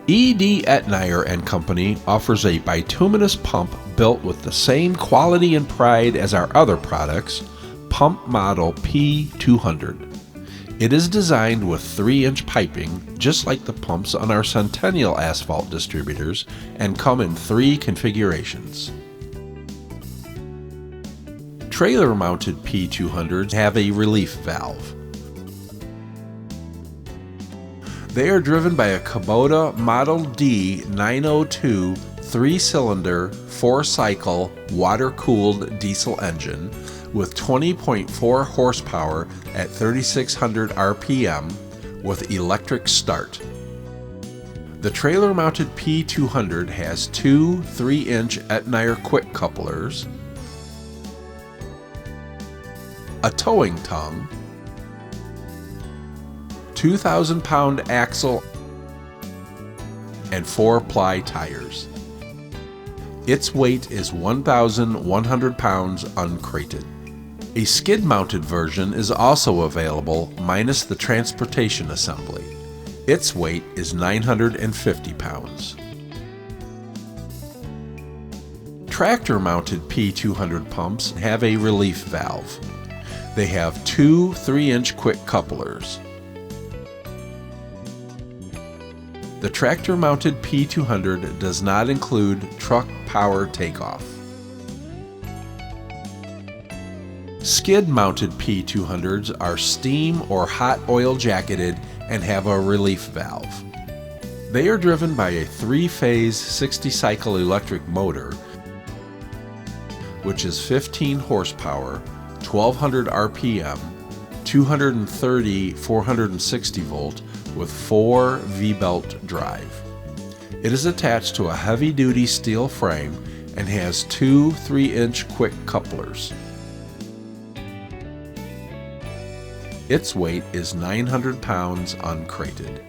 Etnyre and Company offers a bituminous pump built with the same quality and pride as our other products, pump model P200. It is designed with 3-inch piping, just like the pumps on our Centennial asphalt distributors, and come in 3 configurations. Trailer-mounted P200s have a relief valve. They are driven by a Kubota Model D 902 3-cylinder, 4-cycle, water-cooled diesel engine with 20.4 horsepower at 3,600 RPM with electric start. The trailer-mounted P200 has 2 3-inch Etnyre quick couplers, a towing tongue, 2,000-pound axle, and 4-ply tires. Its weight is 1,100 pounds uncrated. A skid-mounted version is also available, minus the transportation assembly. Its weight is 950 pounds. Tractor-mounted P200 pumps have a relief valve. They have 2 3-inch quick couplers. The tractor-mounted P200 does not include truck power takeoff. Skid-mounted P200s are steam or hot oil jacketed and have a relief valve. They are driven by a 3-phase 60-cycle electric motor, which is 15 horsepower, 1,200 RPM, 230 460 volt with 4 V-belt drive. It is attached to a heavy-duty steel frame and has 2 3-inch quick couplers. Its weight is 900 pounds uncrated.